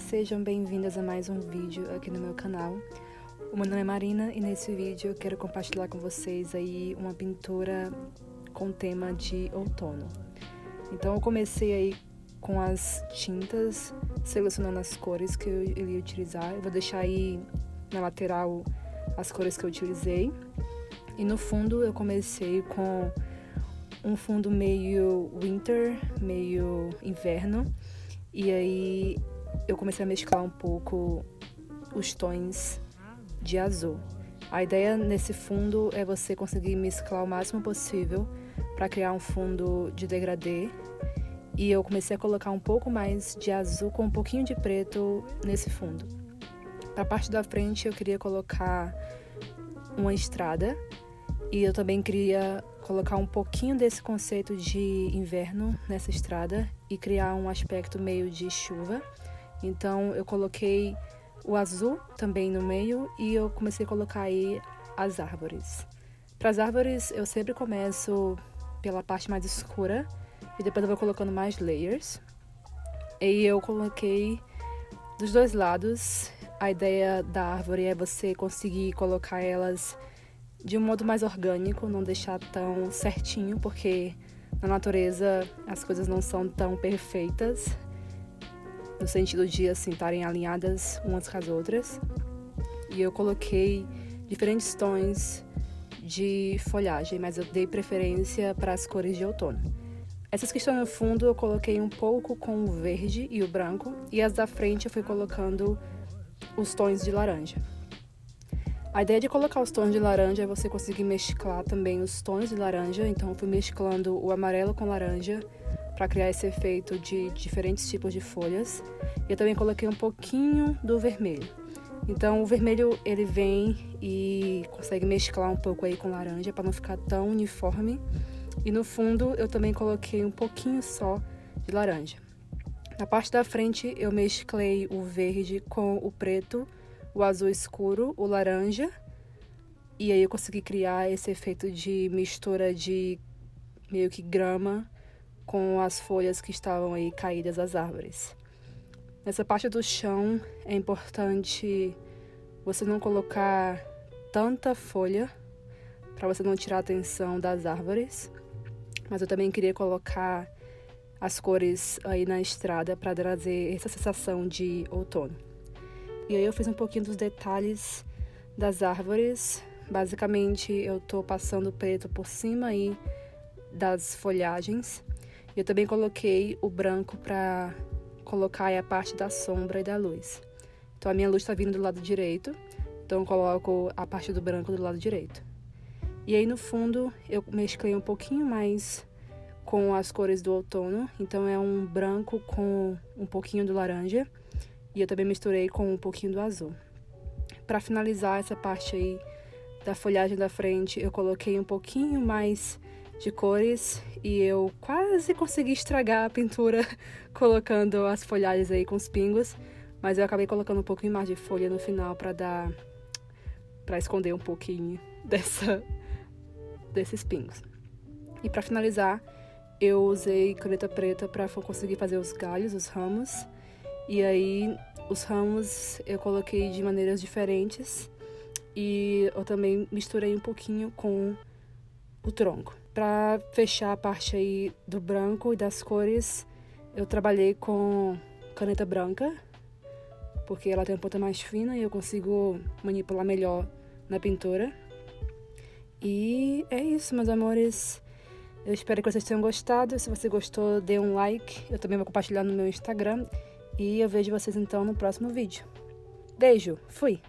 sejam bem-vindas a mais um vídeo aqui no meu canal. O meu nome é Marina e nesse vídeo eu quero compartilhar com vocês aí uma pintura com tema de outono. Então eu comecei aí com as tintas, selecionando as cores que eu iria utilizar. Eu vou deixar aí na lateral as cores que eu utilizei. E no fundo eu comecei com um fundo meio winter, meio inverno. E aí eu comecei a mesclar um pouco os tons de azul. A ideia nesse fundo é você conseguir mesclar o máximo possível para criar um fundo de degradê. E eu comecei a colocar um pouco mais de azul com um pouquinho de preto nesse fundo. Para a parte da frente eu queria colocar uma estrada. E eu também queria colocar um pouquinho desse conceito de inverno nessa estrada e criar um aspecto meio de chuva. Então eu coloquei o azul também no meio e eu comecei a colocar aí as árvores. Para as árvores eu sempre começo pela parte mais escura e depois eu vou colocando mais layers. E eu coloquei dos dois lados. A ideia da árvore é você conseguir colocar elas de um modo mais orgânico, não deixar tão certinho, porque na natureza as coisas não são tão perfeitas, no sentido de assim estarem alinhadas umas com as outras. E eu coloquei diferentes tons de folhagem, mas eu dei preferência para as cores de outono. Essas que estão no fundo eu coloquei um pouco com o verde e o branco, e as da frente eu fui colocando os tons de laranja. A ideia de colocar os tons de laranja é você conseguir mesclar também os tons de laranja. Então eu fui mesclando o amarelo com laranja para criar esse efeito de diferentes tipos de folhas. E eu também coloquei um pouquinho do vermelho. Então o vermelho ele vem e consegue mesclar um pouco aí com laranja para não ficar tão uniforme. E no fundo eu também coloquei um pouquinho só de laranja. Na parte da frente eu mesclei o verde com o preto, o azul escuro, o laranja, e aí eu consegui criar esse efeito de mistura de meio que grama com as folhas que estavam aí caídas das árvores. Nessa parte do chão é importante você não colocar tanta folha para você não tirar a atenção das árvores, mas eu também queria colocar as cores aí na estrada para trazer essa sensação de outono. E aí eu fiz um pouquinho dos detalhes das árvores. Basicamente eu tô passando preto por cima aí das folhagens. E eu também coloquei o branco para colocar aí a parte da sombra e da luz. Então a minha luz está vindo do lado direito, então eu coloco a parte do branco do lado direito. E aí no fundo eu mesclei um pouquinho mais com as cores do outono. Então é um branco com um pouquinho do laranja. E eu também misturei com um pouquinho do azul. Para finalizar essa parte aí da folhagem da frente, eu coloquei um pouquinho mais de cores e eu quase consegui estragar a pintura colocando as folhagens aí com os pingos, mas eu acabei colocando um pouquinho mais de folha no final para esconder um pouquinho desses pingos. E para finalizar, eu usei caneta preta para conseguir fazer os galhos, os ramos. E aí, os ramos eu coloquei de maneiras diferentes e eu também misturei um pouquinho com o tronco. Para fechar a parte aí do branco e das cores, eu trabalhei com caneta branca, porque ela tem uma ponta mais fina e eu consigo manipular melhor na pintura. E é isso, meus amores. Eu espero que vocês tenham gostado. Se você gostou, dê um like. Eu também vou compartilhar no meu Instagram. E eu vejo vocês então no próximo vídeo. Beijo, fui!